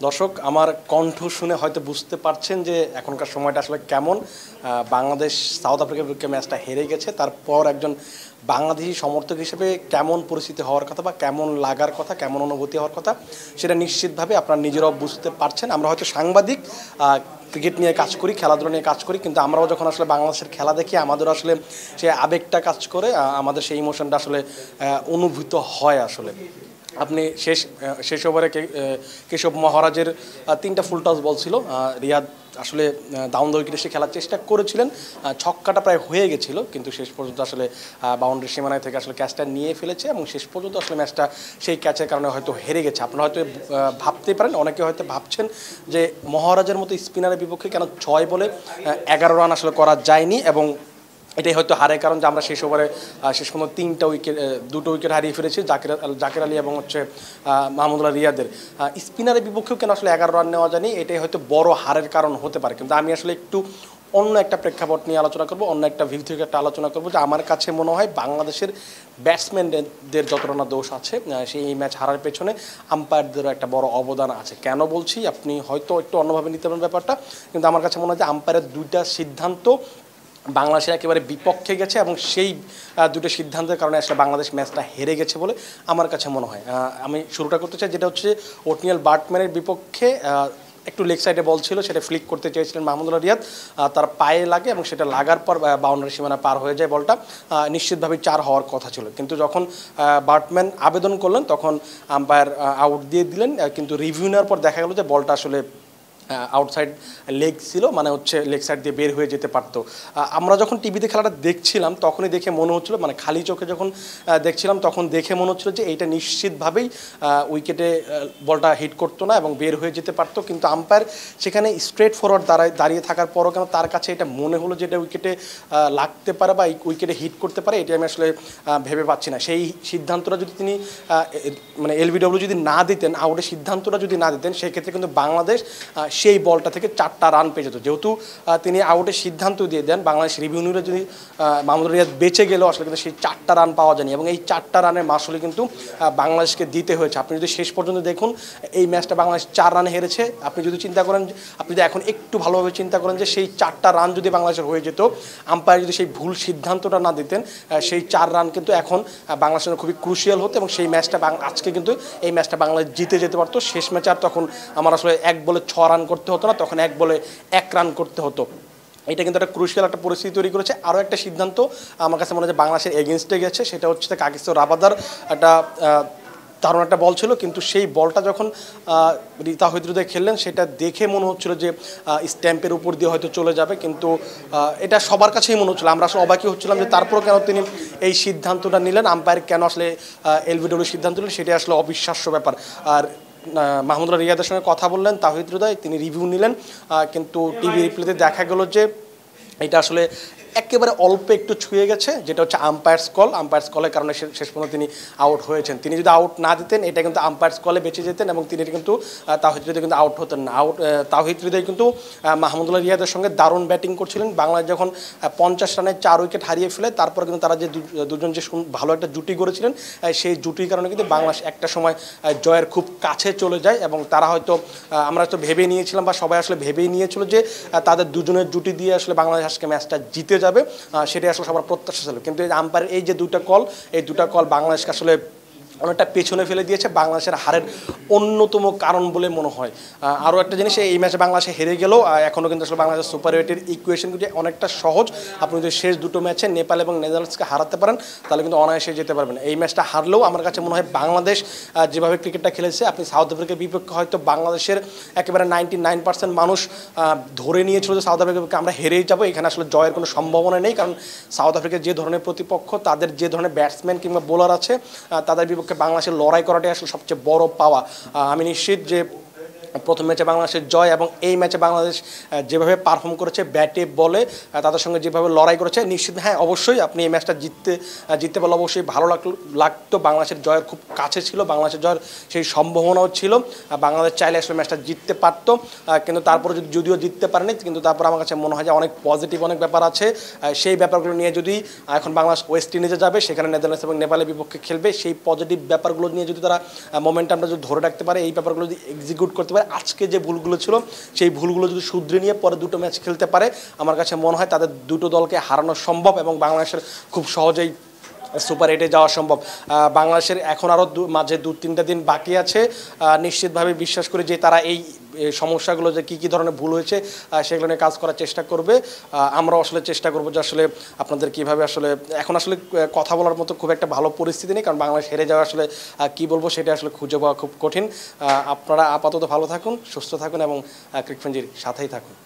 দর্শক আমার কণ্ঠ শুনে হয়তো বুঝতে পারছেন যে এখনকার সময়টা আসলে কেমন। বাংলাদেশ সাউথ আফ্রিকার বিপক্ষে ম্যাচটা হেরে গেছে, তারপর একজন বাংলাদেশি সমর্থক হিসেবে কেমন পরিস্থিতি হওয়ার কথা বা কেমন লাগার কথা, কেমন অনুভূতি হওয়ার কথা সেটা নিশ্চিতভাবে আপনারা নিজেরাও বুঝতে পারছেন। আমরা হয়তো সাংবাদিক, ক্রিকেট নিয়ে কাজ করি, খেলাধুলা নিয়ে কাজ করি, কিন্তু আমরাও যখন আসলে বাংলাদেশের খেলা দেখি আমাদের আসলে সেই আবেগটা কাজ করে, আমাদের সেই ইমোশনটা আসলে অনুভূত হয় আসলে। আপনি শেষ ওভারে কেশব মহারাজের তিনটা ফুল টস বল ছিল, রিয়াদ আসলে ডাউন দ্য উইকেটে সে খেলার চেষ্টা করেছিলেন, ছক্কাটা প্রায় হয়ে গেছিল, কিন্তু শেষ পর্যন্ত আসলে বাউন্ডারি সীমানায় থেকে আসলে ক্যাচটা নিয়ে ফেলেছে এবং শেষ পর্যন্ত আসলে ম্যাচটা সেই ক্যাচের কারণে হয়তো হেরে গেছে। আপনারা হয়তো ভাবতেই পারেন, অনেকে হয়তো ভাবছেন যে মহারাজের মতো স্পিনারের বিপক্ষে কেন 6 বলে 11 রান আসলে করা যায়নি, এবং এটাই হয়তো হারের কারণ যে আমরা শেষ ওভারে শেষ পর্যন্ত দুটো উইকেট হারিয়ে ফেলেছি জাকির আলী এবং মাহমুদুল্লাহ রিয়াদের। স্পিনারের বিপক্ষেও কেন আসলে 11 রান নেওয়া যায়নি, এটাই হয়তো বড় হারের কারণ হতে পারে। কিন্তু আমি আসলে একটু অন্য একটা প্রেক্ষাপট নিয়ে আলোচনা করব, অন্য একটা ভিউ থেকে একটা আলোচনা করব যে আমার কাছে মনে হয় বাংলাদেশের ব্যাটসম্যানদের যতটা না দোষ আছে, সেই ম্যাচ হারার পেছনে আম্পায়ারদেরও একটা বড় অবদান আছে। কেন বলছি আপনি হয়তো একটু অন্যভাবে নিতে পারেন ব্যাপারটা, কিন্তু আমার কাছে মনে হয় যে আম্পায়ারের দুইটা সিদ্ধান্ত বাংলাদেশের একেবারে বিপক্ষে গেছে এবং সেই দুটো সিদ্ধান্তের কারণে আসলে বাংলাদেশ ম্যাচটা হেরে গেছে বলে আমার কাছে মনে হয়। আমি শুরুটা করতে চাই, যেটা হচ্ছে ওটনিয়েল বার্টম্যানের বিপক্ষে একটু লেগ সাইডে বল ছিল, সেটা ফ্লিক করতে চেয়েছিলেন মাহমুদুল্লাহ রিয়াদ, তার পায়ে লাগে এবং সেটা লাগার পর বাউন্ডারি সীমানা পার হয়ে যায় বলটা, নিশ্চিতভাবেই 4 হওয়ার কথা ছিল। কিন্তু যখন বার্টম্যান আবেদন করলেন তখন আম্পায়ার আউট দিয়ে দিলেন, কিন্তু রিভিউ নেওয়ার পর দেখা গেল যে বলটা আসলে আউটসাইড লেগ ছিল, মানে হচ্ছে লেগ সাইড দিয়ে বের হয়ে যেতে পারতো। আমরা যখন টিভিতে খেলাটা দেখছিলাম তখনই দেখে মনে হচ্ছিল, মানে খালি চোখে যখন দেখছিলাম তখন দেখে মনে হচ্ছিল যে এইটা নিশ্চিতভাবেই উইকেটে বলটা হিট করতো না এবং বের হয়ে যেতে পারতো। কিন্তু আম্পায়ার সেখানে স্ট্রেট ফরওয়ার্ড দাঁড়িয়ে থাকার পরও কেন তার কাছে এটা মনে হলো যে এটা উইকেটে লাগতে পারে বা উইকেটে হিট করতে পারে, এটা আমি আসলে ভেবে পাচ্ছি না। সেই সিদ্ধান্তটা যদি তিনি মানে এলবিডব্লিউ যদি না দিতেন, আউটের সিদ্ধান্তটা যদি না দিতেন, সেক্ষেত্রে কিন্তু বাংলাদেশ সেই বলটা থেকে 4টা রান পেয়ে যেত। যেহেতু তিনি আউটের সিদ্ধান্ত দিয়ে দেন, বাংলাদেশ রিভিউ নিলে যদি মাহমুদুল রিয়াদ বেঁচে গেলেও আসলে কিন্তু সেই 4টা রান পাওয়া যায়নি এবং এই 4টা রানের মাসুলি কিন্তু বাংলাদেশকে দিতে হয়েছে। আপনি যদি শেষ পর্যন্ত দেখুন এই ম্যাচটা বাংলাদেশ 4 রানে হেরেছে। আপনি যদি চিন্তা করেন, আপনি যদি এখন একটু ভালোভাবে চিন্তা করেন যে সেই 4টা রান যদি বাংলাদেশের হয়ে যেত, আম্পায়ার যদি সেই ভুল সিদ্ধান্তটা না দিতেন, সেই 4 রান কিন্তু এখন বাংলাদেশের খুবই ক্রুশিয়াল হতো এবং সেই ম্যাচটা আজকে কিন্তু এই ম্যাচটা বাংলাদেশ জিতে যেতে পারতো। শেষ ম্যাচে আর তখন আমার আসলে 1 বলে 6 রান করতে হতো না, তখন 1 বলে 1 রান করতে হতো। এটা কিন্তু একটা ক্রুশিয়াল একটা পরিস্থিতি তৈরি করেছে। আরও একটা সিদ্ধান্ত আমার কাছে মনে হয় যে বাংলাদেশের এগেনস্টে গেছে, সেটা হচ্ছে কাগিসো রাবাদার একটা দারুণ একটা বল ছিল, কিন্তু সেই বলটা যখন তাহিদ হৃদয় খেললেন সেটা দেখে মনে হচ্ছিল যে স্ট্যাম্পের উপর দিয়ে হয়তো চলে যাবে, কিন্তু এটা সবার কাছেই মনে হচ্ছিল। আমরা আসলে অবাকই হচ্ছিলাম যে তারপরও কেন তিনি এই সিদ্ধান্তটা নিলেন, আম্পায়ার কেন আসলে এলবিডব্লিউ সিদ্ধান্ত নিলেন, সেটা আসলে অবিশ্বাস্য ব্যাপার। আর মাহমুদুল্লাহ রিয়াদের সঙ্গে কথা বললেন তাহিদ হৃদয়, তিনি রিভিউ নিলেন, কিন্তু টিভি রিপ্লেতে দেখা গেল যে এটা আসলে একেবারে অল্প একটু ছুঁয়ে গেছে, যেটা হচ্ছে আম্পায়ার্স কলের কারণে শেষ পর্যন্ত তিনি আউট হয়েছেন। তিনি যদি আউট না দিতেন এটা কিন্তু আম্পায়ার্স কলে বেঁচে যেতেন এবং তিনি কিন্তু তাহিদ হৃদয় কিন্তু আউট হতেন না। তাহিদ হৃদয় কিন্তু মাহমুদুল্লাহ রিয়াদের সঙ্গে দারুণ ব্যাটিং করছিলেন। বাংলাদেশ যখন 50 রানে 4 উইকেট হারিয়ে ফেলে, তারপর কিন্তু তারা যে দুজন যে ভালো একটা জুটি গড়েছিলেন, সেই জুটির কারণে কিন্তু বাংলাদেশ একটা সময় জয়ের খুব কাছে চলে যায় এবং তারা হয়তো আমরা হয়তো ভেবেই নিয়েছিলাম বা সবাই আসলে ভেবেই নিয়েছিল যে তাদের দুজনের জুটি দিয়ে আসলে বাংলাদেশ আজকে ম্যাচটা জিতে যাবে, সেটাই আসলে সবার প্রত্যাশা ছিল। কিন্তু আম্পায়ারের এই যে দুটা কল বাংলাদেশকে আসলে অনেকটা পেছনে ফেলে দিয়েছে, বাংলাদেশের হারের অন্যতম কারণ বলে মনে হয়। আরও একটা জিনিস, এই ম্যাচে বাংলাদেশে হেরে গেলেও এখনও কিন্তু আসলে বাংলাদেশের সুপার 8-এর ইকুয়েশনগুলি অনেকটা সহজ। আপনি যদি শেষ দুটো ম্যাচে নেপাল এবং নেদারল্যান্ডসকে হারাতে পারেন তাহলে কিন্তু অনায়াসে যেতে পারবেন। এই ম্যাচটা হারলেও আমার কাছে মনে হয় বাংলাদেশ যেভাবে ক্রিকেটটা খেলেছে, আপনি সাউথ আফ্রিকার বিপক্ষে হয়তো বাংলাদেশের একেবারে 99% মানুষ ধরে নিয়েছিল যে সাউথ আফ্রিকার বিপক্ষে আমরা হেরেই যাবো, এখানে আসলে জয়ের কোনো সম্ভাবনা নেই, কারণ সাউথ আফ্রিকার যে ধরনের প্রতিপক্ষ, তাদের যে ধরনের ব্যাটসম্যান কিংবা বোলার আছে, তাদের বিপক্ষে বাংলাদেশের লড়াই করাটাই আসলে সবচেয়ে বড় পাওয়া। আমি নিশ্চিত যে প্রথম ম্যাচে বাংলাদেশের জয় এবং এই ম্যাচে বাংলাদেশ যেভাবে পারফর্ম করেছে ব্যাটে বলে, তাদের সঙ্গে যেভাবে লড়াই করেছে, নিশ্চিত হ্যাঁ অবশ্যই আপনি এই ম্যাচটা জিততে পারলে অবশ্যই ভালো লাগতো। বাংলাদেশের জয়ের খুব কাছে ছিল, বাংলাদেশের জয়ের সেই সম্ভাবনাও ছিল, বাংলাদেশ চাইলে আসলে ম্যাচটা জিততে পারতো, কিন্তু তারপরে যদিও জিততে পারেনি, কিন্তু তারপর আমার কাছে মনে হয় যে অনেক পজিটিভ অনেক ব্যাপার আছে। সেই ব্যাপারগুলো নিয়ে যদি এখন বাংলাদেশ ওয়েস্ট ইন্ডিজে যাবে, সেখানে নেদারল্যান্ডস এবং নেপালের বিপক্ষে খেলবে, সেই পজিটিভ ব্যাপারগুলো নিয়ে যদি তারা মোমেন্টামটা যদি ধরে রাখতে পারে, এই ব্যাপারগুলো যদি এক্সিকিউট করতে পারে, হবে আজকে যে ভুলগুলো ছিল সেই ভুলগুলো যদি শুধরে নিয়ে পরে দুটো ম্যাচ খেলতে পারে আমার কাছে মনে হয় তাদের দুটো দলকে হারানো সম্ভব এবং বাংলাদেশের খুব সহজেই সুপার এইটে যাওয়া সম্ভব। বাংলাদেশের এখন আরও মাঝে 2-3টা দিন বাকি আছে, নিশ্চিতভাবে বিশ্বাস করি যে তারা এই সমস্যাগুলো যে কী কী ধরনের ভুল হয়েছে সেগুলো নিয়ে কাজ করার চেষ্টা করবে। আমরাও আসলে চেষ্টা করবো যে আসলে আপনাদের কীভাবে আসলে এখন আসলে কথা বলার মতো খুব একটা ভালো পরিস্থিতি নেই, কারণ বাংলাদেশ হেরে যাওয়া আসলে কী বলবো সেটা আসলে খুঁজে পাওয়া খুব কঠিন। আপনারা আপাতত ভালো থাকুন, সুস্থ থাকুন এবং ক্রিকফেঞ্জির সাথেই থাকুন।